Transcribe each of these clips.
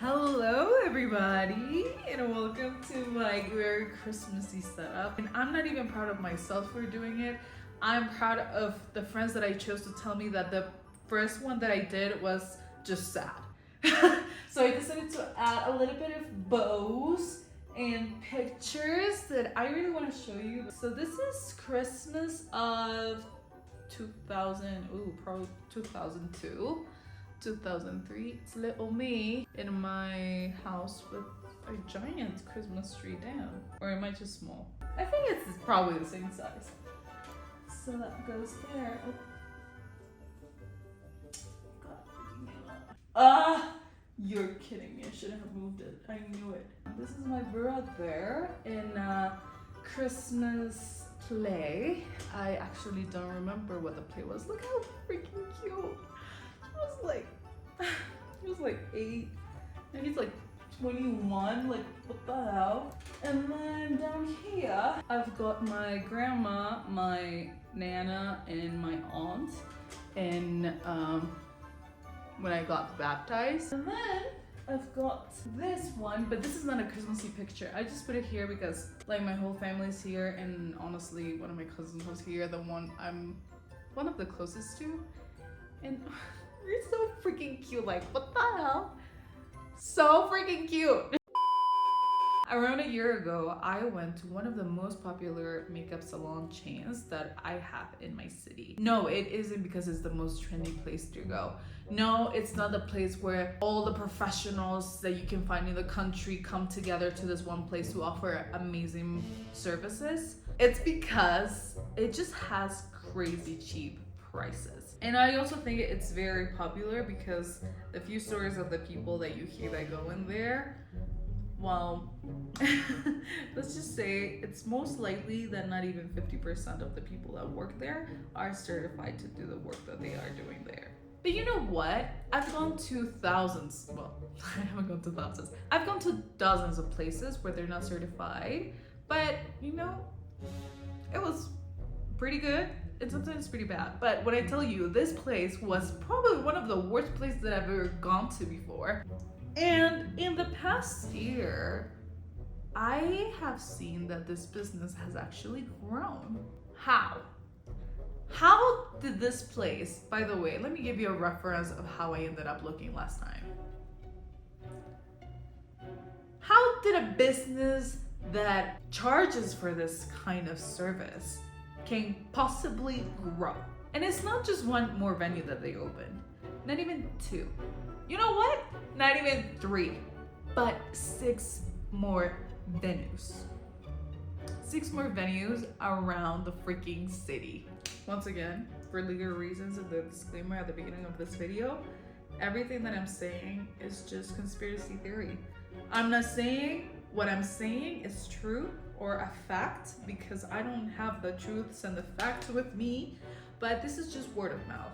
Hello everybody and welcome to my very Christmassy setup. And I'm not even proud of myself for doing it. I'm proud of the friends that I chose to tell me that the first one that I did was just sad. So I decided to add a little bit of bows and pictures that I really want to show you. So this is Christmas of 2002. 2003. It's little me in my house with a giant Christmas tree down. Or am I just small? I think it's probably the same size. So that goes there. You're kidding me. I shouldn't have moved it. I knew it. This is my brother in Christmas play. I actually don't remember what the play was. Look how freaking cute. He was like 8 and he's like 21, like what the hell. And then down here I've got my grandma, my nana, and my aunt, and when I got baptized. And then I've got this one, but this is not a Christmassy picture. I just put it here because like my whole family's here, and honestly one of my cousins was here, the one I'm one of the closest to, and you're so freaking cute, like what the hell? So freaking cute. Around a year ago, I went to one of the most popular makeup salon chains that I have in my city. No, it isn't because it's the most trendy place to go. No, it's not the place where all the professionals that you can find in the country come together to this one place to offer amazing services. It's because it just has crazy cheap prices. And I also think it's very popular because the few stories of the people that you hear that go in there, well, let's just say it's most likely that not even 50% of the people that work there are certified to do the work that they are doing there. But you know what? I've gone to thousands, well, I haven't gone to thousands. I've gone to dozens of places where they're not certified, but you know, it was pretty good. And sometimes pretty bad. But when I tell you, this place was probably one of the worst places that I've ever gone to before. And in the past year, I have seen that this business has actually grown. How? How did this place, by the way, let me give you a reference of how I ended up looking last time. How did a business that charges for this kind of service can possibly grow? And it's not just one more venue that they opened, not even 2. You know what? Not even 3, but 6 more venues. 6 more venues around the freaking city. Once again, for legal reasons and the disclaimer at the beginning of this video, everything that I'm saying is just conspiracy theory. I'm not saying what I'm saying is true or a fact because I don't have the truths and the facts with me, but this is just word of mouth.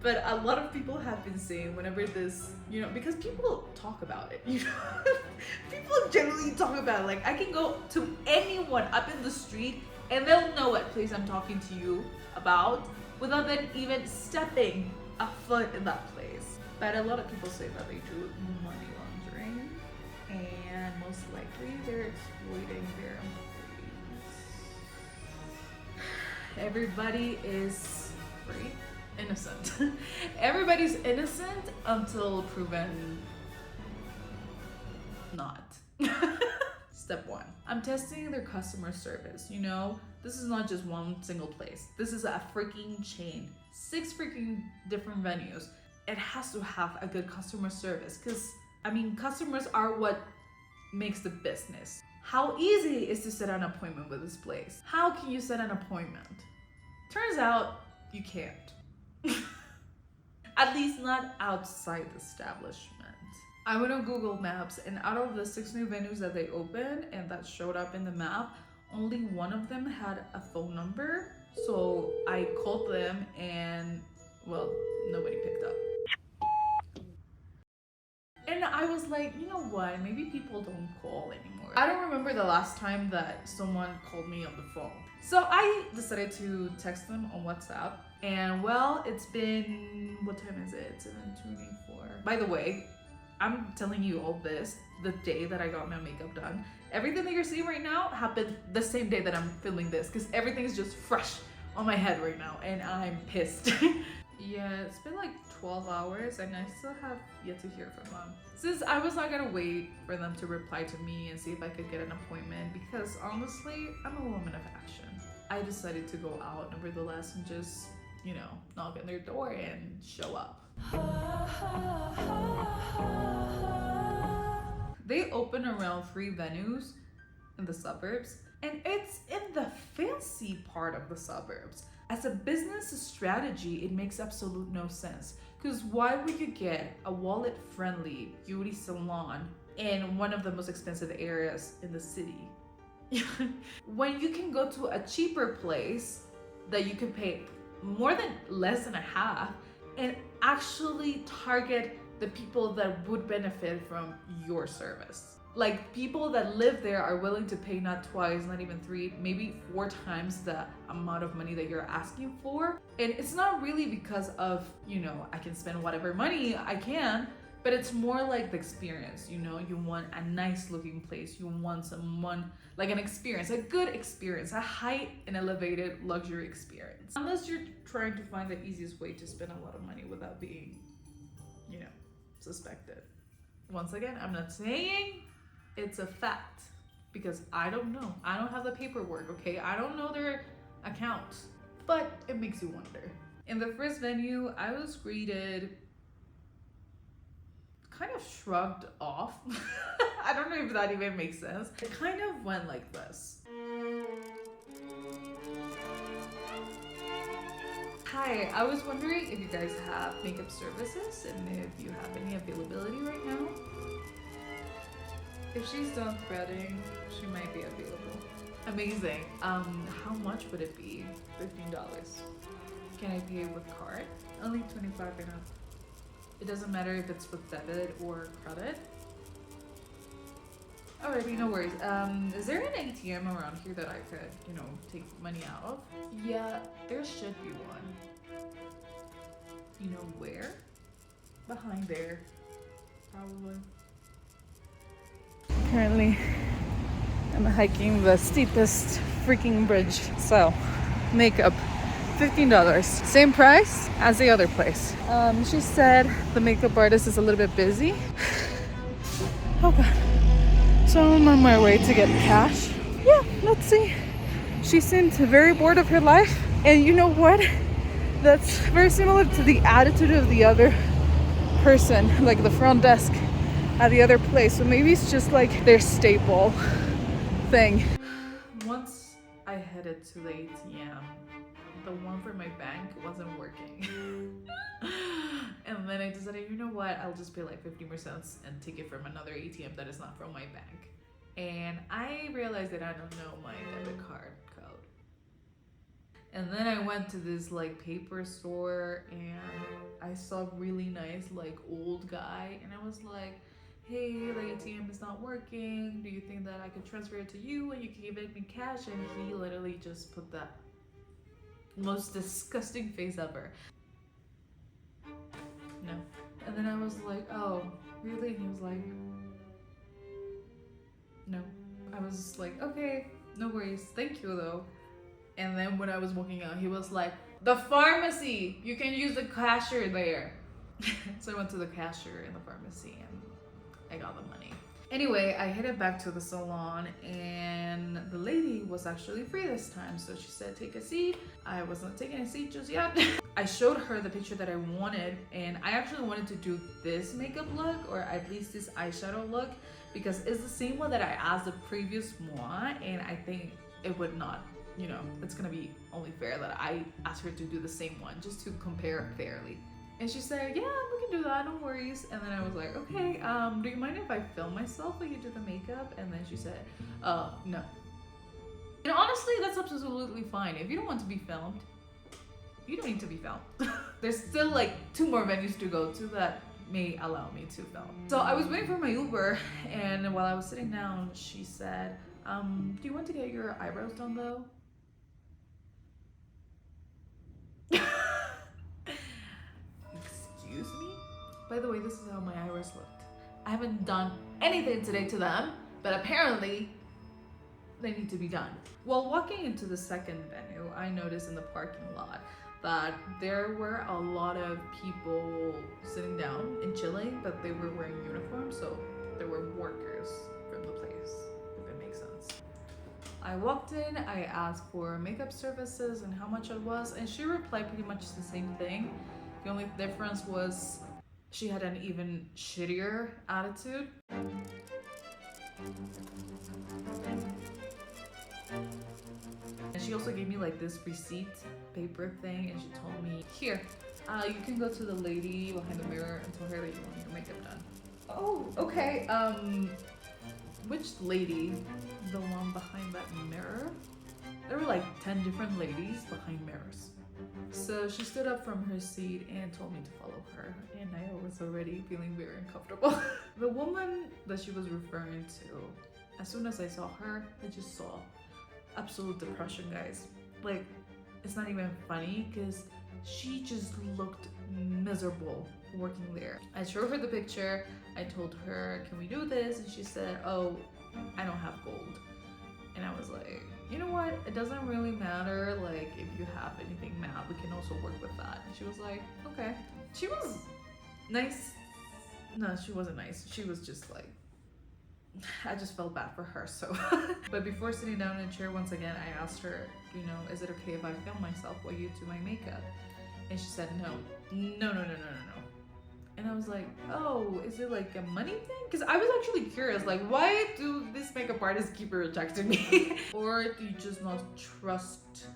But a lot of people have been saying whenever this, you know, because people talk about it, you know, people generally talk about it. Like I can go to anyone up in the street and they'll know what place I'm talking to you about without them even stepping a foot in that place. But a lot of people say that they do money laundering, and most likely they're exploiting their employees. Everybody is free, innocent. Everybody's innocent until proven not. Step 1. I'm testing their customer service. You know, this is not just one single place. This is a freaking chain. 6 freaking different venues. It has to have a good customer service because I mean, customers are what makes the business. How easy is to set an appointment with this place? How can you set an appointment? Turns out you can't. At least not outside the establishment. I went on Google Maps, and out of the 6 new venues that they opened and that showed up in the map, only one of them had a phone number. So I called them and, well, nobody picked up. And I was like, you know what, maybe people don't call anymore. I don't remember the last time that someone called me on the phone. So I decided to text them on WhatsApp. And well, it's been, what time is it? 7:24. By the way, I'm telling you all this the day that I got my makeup done. Everything that you're seeing right now happened the same day that I'm filming this, because everything is just fresh on my head right now and I'm pissed. Yeah, it's been like 12 hours and I still have yet to hear from them. Since I was not gonna wait for them to reply to me and see if I could get an appointment, because honestly, I'm a woman of action. I decided to go out nevertheless and just, you know, knock on their door and show up. They open around 3 venues in the suburbs, and it's in the fancy part of the suburbs. As a business strategy, it makes absolute no sense. Because why would you get a wallet-friendly beauty salon in one of the most expensive areas in the city when you can go to a cheaper place that you can pay less than a half and actually target the people that would benefit from your service? Like, people that live there are willing to pay not twice, not even 3, maybe 4 times the amount of money that you're asking for. And it's not really because of, you know, I can spend whatever money I can, but it's more like the experience, you know? You want a nice looking place. You want someone, like an experience, a good experience, a high and elevated luxury experience. Unless you're trying to find the easiest way to spend a lot of money without being, you know, suspected. Once again, I'm not saying it's a fact, because I don't know. I don't have the paperwork, okay? I don't know their accounts, but it makes you wonder. In the first venue, I was greeted kind of shrugged off. I don't know if that even makes sense. It kind of went like this. Hi, I was wondering if you guys have makeup services and if you have any availability right now. If she's done threading, she might be available. Amazing. How much would it be? $15. Can I pay with card? Only 25 and up. It doesn't matter if it's with debit or credit. Alrighty, no worries. Is there an ATM around here that I could, you know, take money out of? Yeah, there should be one. You know where? Behind there, probably. Currently, I'm hiking the steepest freaking bridge. So, makeup, $15. Same price as the other place. She said the makeup artist is a little bit busy. Oh God. So I'm on my way to get cash. Yeah, let's see. She seemed very bored of her life. And you know what? That's very similar to the attitude of the other person, like the front desk at the other place. So maybe it's just like their staple thing. Once I headed to the ATM, the one for my bank wasn't working. And then I decided, you know what, I'll just pay like 50% and take it from another ATM that is not from my bank. And I realized that I don't know my debit card code. And then I went to this like paper store and I saw a really nice like old guy, and I was like, hey, the ATM is not working. Do you think that I could transfer it to you and you can give me cash? And he literally just put the most disgusting face ever. No. And then I was like, oh, really? And he was like, no. I was like, okay, no worries. Thank you though. And then when I was walking out, he was like, the pharmacy, you can use the cashier there. So I went to the cashier in the pharmacy and I got the money. Anyway, I headed back to the salon and the lady was actually free this time. So she said, take a seat. I wasn't taking a seat just yet. I showed her the picture that I wanted, and I actually wanted to do this makeup look, or at least this eyeshadow look, because it's the same one that I asked the previous moi, and I think it would not, you know, it's gonna be only fair that I asked her to do the same one just to compare fairly. And she said, yeah, we can do that, no worries. And then I was like, okay, do you mind if I film myself when you do the makeup? And then she said, no. And honestly, that's absolutely fine. If you don't want to be filmed, you don't need to be filmed. There's still like 2 more venues to go to that may allow me to film. So I was waiting for my Uber, and while I was sitting down, she said, do you want to get your eyebrows done though? Excuse me? By the way, this is how my iris looked. I haven't done anything today to them, but apparently they need to be done. While walking into the second venue, I noticed in the parking lot that there were a lot of people sitting down and chilling, but they were wearing uniforms, so there were workers from the place, if it makes sense. I walked in, I asked for makeup services and how much it was, and she replied pretty much the same thing. The only difference was she had an even shittier attitude. And she also gave me like this receipt paper thing, and she told me, here, you can go to the lady behind the mirror and tell her that you want your makeup done. Oh, okay. Which lady? The one behind that mirror? There were like 10 different ladies behind mirrors. So she stood up from her seat and told me to follow her, and I was already feeling very uncomfortable. The woman that she was referring to, as soon as I saw her, I just saw absolute depression, guys. Like, it's not even funny because she just looked miserable working there. I showed her the picture. I told her, can we do this? And she said, oh, I don't have gold. And I was like, you know what? It doesn't really matter. Like, if you have anything matte, we can also work with that. And she was like, okay. She was nice. No, she wasn't nice. She was just like, I just felt bad for her, so. But before sitting down in a chair once again, I asked her, you know, is it okay if I film myself while you do my makeup? And she said, no. And I was like, oh, is it like a money thing? Because I was actually curious, like, why do these makeup artists keep rejecting me? Or do you just not trust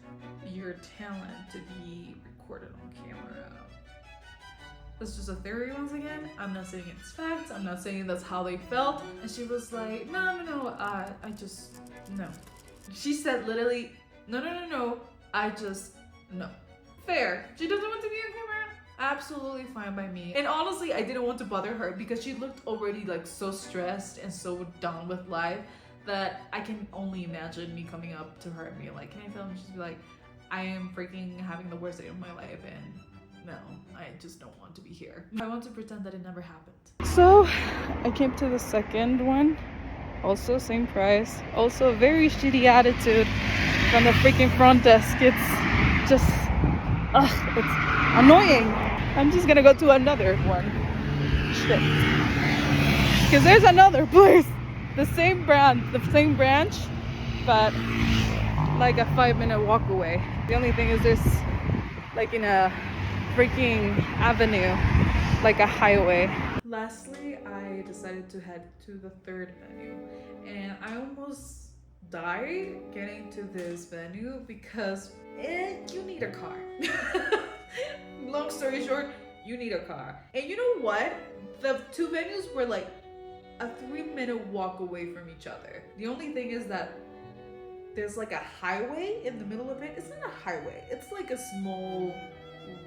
your talent to be recorded on camera? That's just a theory once again. I'm not saying it's facts. I'm not saying that's how they felt. And she was like, no, I just, no. She said literally, no, I just, no. Fair. She doesn't want to be on camera. Absolutely fine by me. And honestly, I didn't want to bother her because she looked already like so stressed and so done with life that I can only imagine me coming up to her and being like, can I film? And she'd be like, I am freaking having the worst day of my life and no, I just don't want to be here. I want to pretend that it never happened. So I came to the second one. Also same price. Also a very shitty attitude from the freaking front desk. It's just, it's annoying. I'm just gonna go to another one. Shit. Because there's another place. The same brand, the same branch, but like a 5-minute walk away. The only thing is there's like in a freaking avenue, like a highway. Lastly, I decided to head to the third venue, and I almost died getting to this venue because you need a car. Long story short, you need a car. And you know what? The two venues were like a 3-minute walk away from each other. The only thing is that there's like a highway in the middle of it. It's not a highway. It's like a small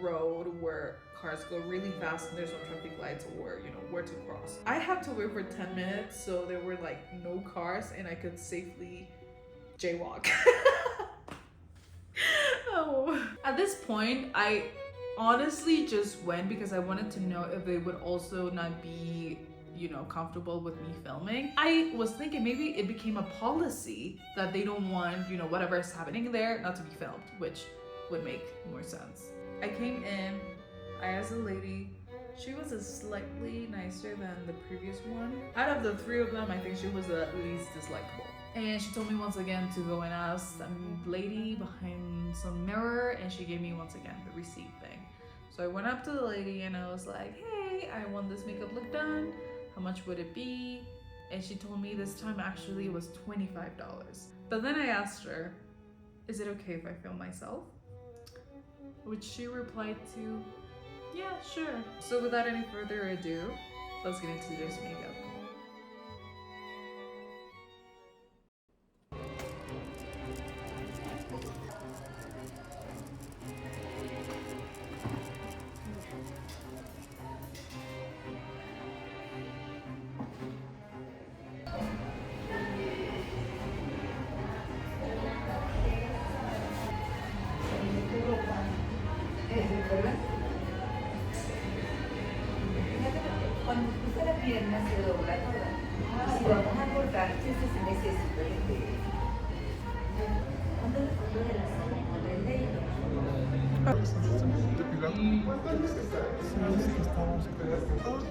road where cars go really fast and there's no traffic lights or, you know, where to cross. I had to wait for 10 minutes, so there were like no cars and I could safely jaywalk. Oh. At this point, I honestly just went because I wanted to know if they would also not be, you know, comfortable with me filming. I was thinking maybe it became a policy that they don't want, you know, whatever is happening there not to be filmed, which would make more sense. I came in, I asked the lady, she was slightly nicer than the previous one. Out of the three of them, I think she was the least dislikable. And she told me once again to go and ask a lady behind some mirror, and she gave me once again the receipt thing. So I went up to the lady and I was like, hey, I want this makeup look done. How much would it be? And she told me this time actually it was $25. But then I asked her, is it okay if I film myself? Which she replied to, yeah, sure. So without any further ado, let's get into this makeup. Cuando puse la pierna, se dobla toda. Y si vamos a cortar, sí se necesita de ¿dónde el fondo de la sala? ¿Dónde el leído?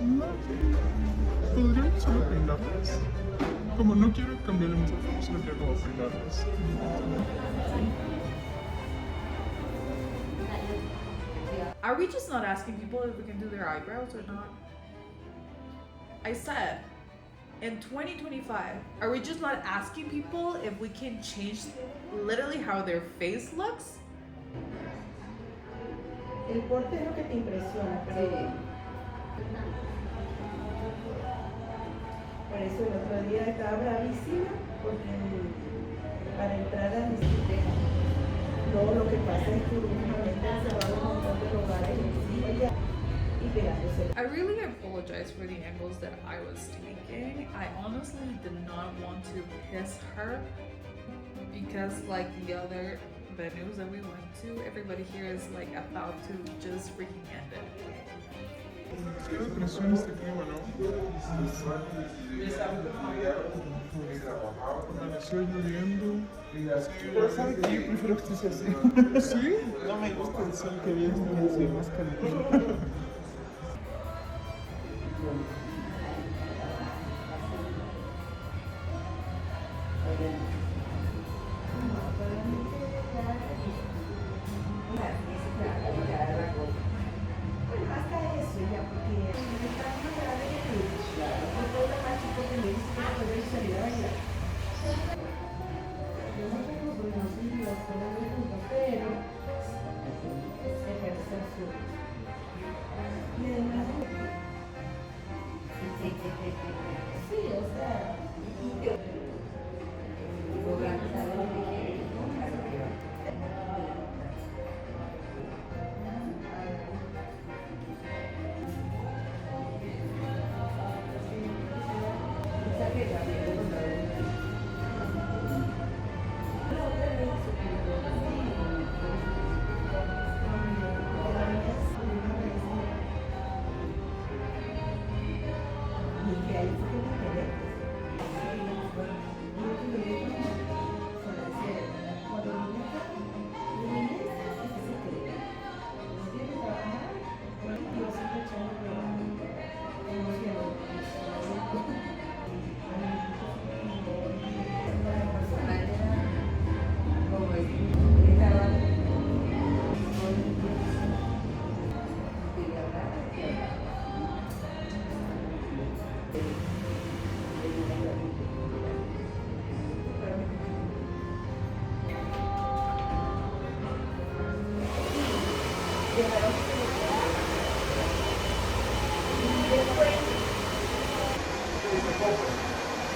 No, podrían solo peinarlas. Como no quiero cambiarle mucho, solo quiero como peinarlas. Are we just not asking people if we can do their eyebrows or not? I said, in 2025, are we just not asking people if we can change literally how their face looks? El porte es lo que te impresiona, pero por eso el otro día estaba bravísima porque para entrar a mi sistema, no, lo que pasa es que últimamente han cerrado un montón de lugares en Silla y pegándose. I really apologize for the angles that I was taking. I honestly did not want to piss her because like the other venues that we went to, everybody here is like about to just freaking end it. Qué depresión este clima, ¿no? Amaneció lloviendo. Pero ¿sabe qué? Yo prefiero que esté así. ¿Sí? No me gusta el sol que viene así más caliente.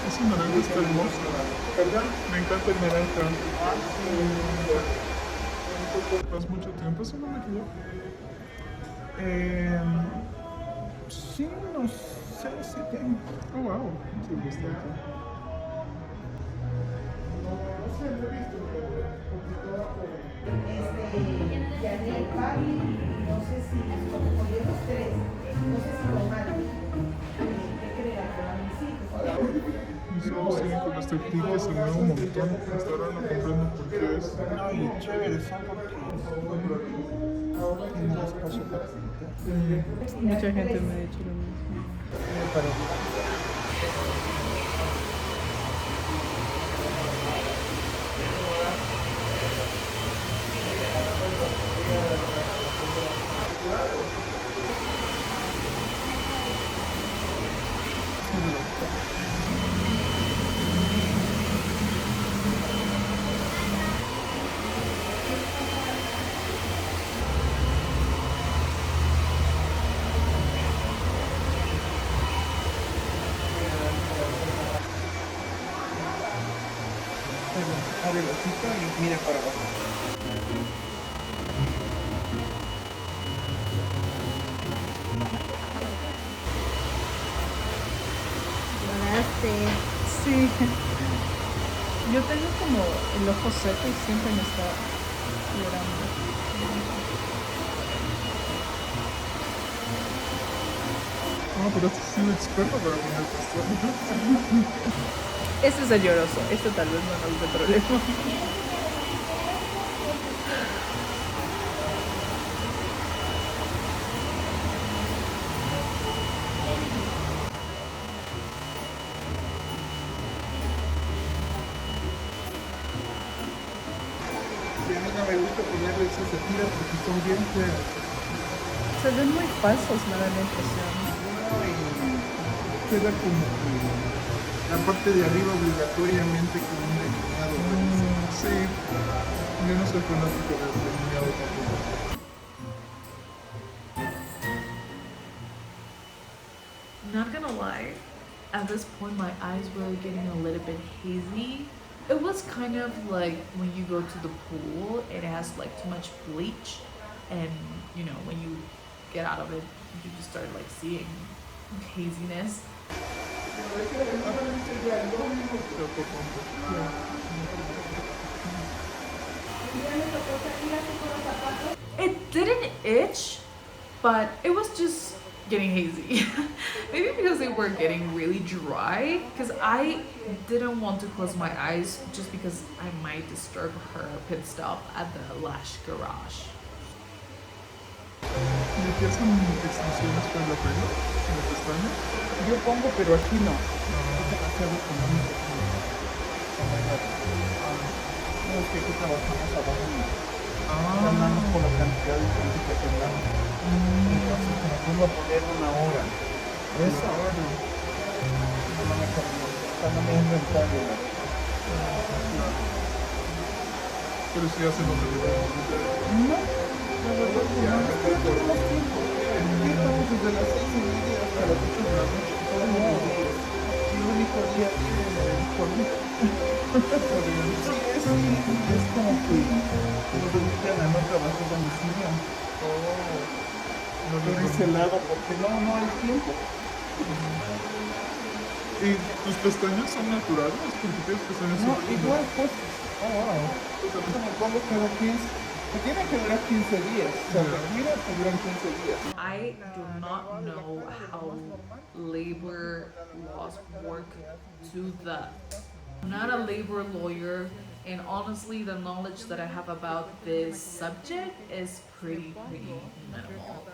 Ese naranja está hermoso. Me encanta el naranja. ¿Llevas mucho tiempo haciendo maquillaje? Sí, unos 6, 7 años. Oh, wow. Sí, bastante. Ya en el party, no sé si, como los tres, no sé si lo matan. ¿Qué crean? Mis ojos tienen como este tic que se mueve un montón. Hasta ahora no comprendo por qué es. No, y chévere, son porque tienen espacio para pintar. Mucha gente me ha dicho lo mismo. Abre la cita y mira para abajo. Sí. Yo tengo como el ojo seco y siempre me está llorando. pero este sí es experto para poner pestañas. Ese es el lloroso, este tal vez no nos dé problema. Sí, a mí no me gusta ponerle esas satiras porque son bien feas. Se ven muy falsos, me da la impresión. Queda como que la parte de arriba obligatoriamente con un delineado. Sí, yo no soy fanático del delineado tampoco. Not gonna lie, at this point my eyes were getting a little bit hazy. It was kind of like when you go to the pool, it has like too much bleach, and you know, when you get out of it, you just start like seeing haziness. It didn't itch, but it was just getting hazy. Maybe because they were getting really dry, because I didn't want to close my eyes just because I might disturb her pit stop at the lash garage. ¿Y aquí hacen extensiones para la pelo? ¿La pestaña? Yo pongo, pero aquí no. Es demasiado común. No, es que aquí trabajamos abajo. Ganamos por la cantidad de gente que tengamos. Entonces, me pongo a poner una hora. Esa hora no me conviene. O sea, no me es rentable. Pero sí hacen lo que No, la verdad que no. Es que no tenemos tiempo. Aquí estamos desde las 6:30 hasta las 8 de la noche. Todos los días. El único día libre por mí. Sí, es como que nos dedican a no trabajar a domicilio. Por ese lado, porque no hay tiempo. ¿Y tus pestañas son naturales? Porque tienes pestañas No, súper igual lindas. pues, yo me pongo cada 15, me tiene que durar 15 días, o sea, mira, te duran 15 días. I do not know how labor laws work to the. I'm not a labor lawyer, and honestly, the knowledge that I have about this subject is pretty minimal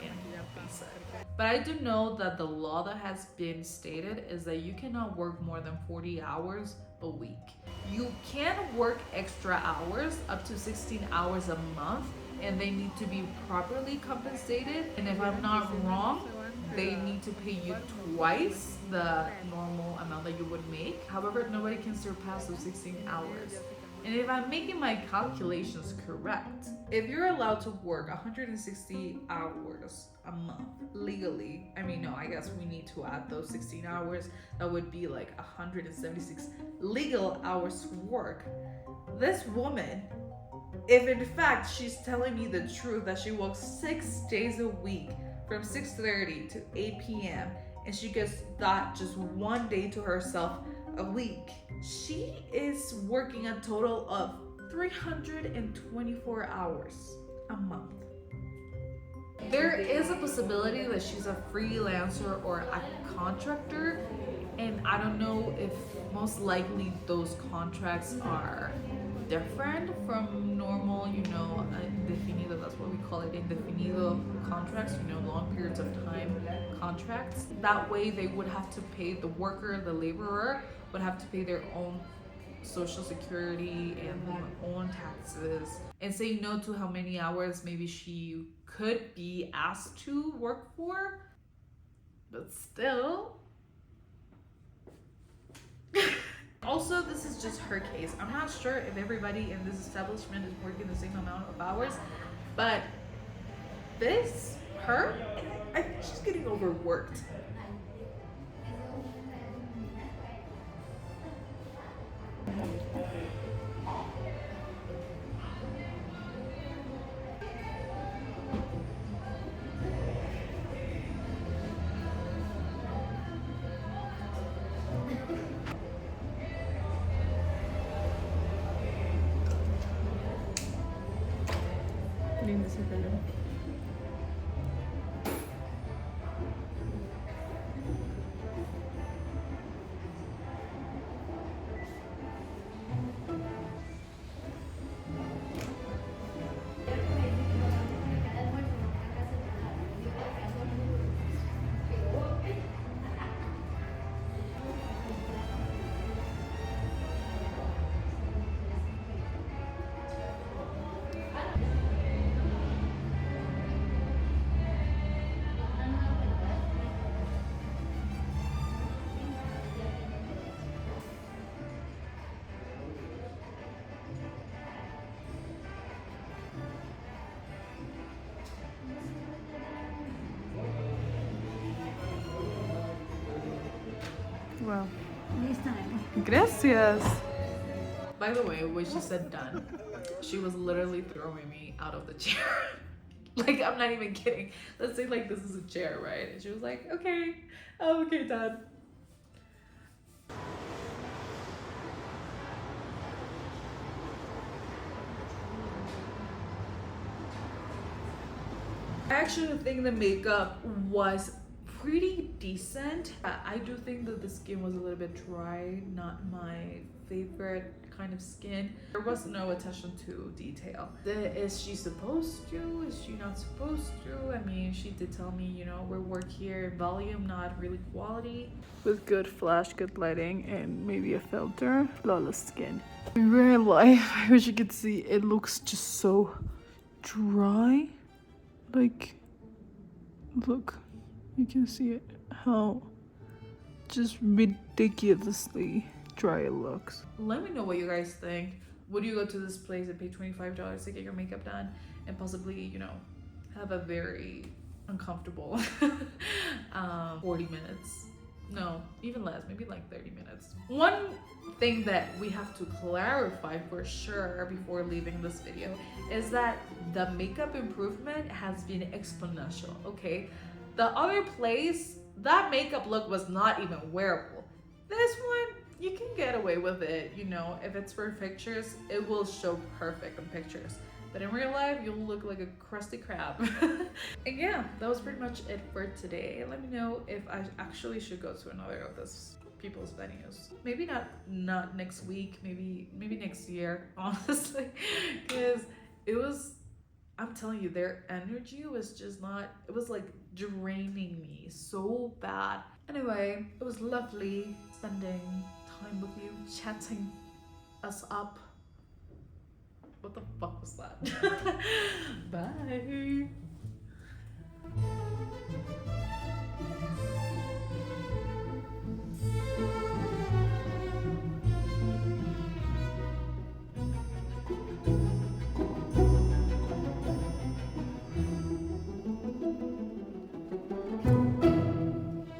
and basic. But I do know that the law that has been stated is that you cannot work more than 40 hours a week. You can work extra hours up to 16 hours a month, and they need to be properly compensated. And if I'm not wrong, they need to pay you twice the normal amount that you would make. However, nobody can surpass those 16 hours. And if I'm making my calculations correct, if you're allowed to work 160 hours a month legally, I mean, no, I guess we need to add those 16 hours. That would be like 176 legal hours to work. This woman, if in fact she's telling me the truth that she works 6 days a week from 6:30 to 8 p.m. and she gets that just one day to herself a week, she is working a total of 324 hours a month. There is a possibility that she's a freelancer or a contractor, and I don't know if most likely those contracts are different from normal, indefinido, that's what we call it, indefinido contracts, long periods of time contracts. That way they would have to pay the worker, the laborer, would have to pay their own social security and their own taxes, and say no to how many hours maybe she could be asked to work for. But still. Also, this is just her case. I'm not sure if everybody in this establishment is working the same amount of hours, but I think she's getting overworked. Lindo ese color. Wow. This time. Gracias. By the way, when she said done, she was literally throwing me out of the chair. Like, I'm not even kidding. Let's say like this is a chair, right? And she was like, okay, oh, okay, done. I actually think the makeup was pretty decent. I do think that the skin was a little bit dry, not my favorite kind of skin. There was no attention to detail. Is she supposed to? Is she not supposed to? I mean, she did tell me, you know, we work here in volume, not really quality. With good flash, good lighting, and maybe a filter, flawless skin. In real life, I wish you could see, it looks just so dry. Like, look, you can see it, how just ridiculously dry it looks. Let me know what you guys think. Would you go to this place and pay $25 to get your makeup done and possibly, you know, have a very uncomfortable 40 minutes? No, even less, maybe like 30 minutes. One thing that we have to clarify for sure before leaving this video is that the makeup improvement has been exponential, okay? The other place, that makeup look was not even wearable. This one, you can get away with it, you know, if it's for pictures, it will show perfect in pictures. But in real life, you'll look like a crusty crab. And yeah, that was pretty much it for today. Let me know if I actually should go to another of this people's venues. Maybe not next week, maybe next year, honestly. Because it was, I'm telling you, their energy was just not, it was like draining me so bad. Anyway, it was lovely spending time with you, chatting us up. What the fuck was that? Bye.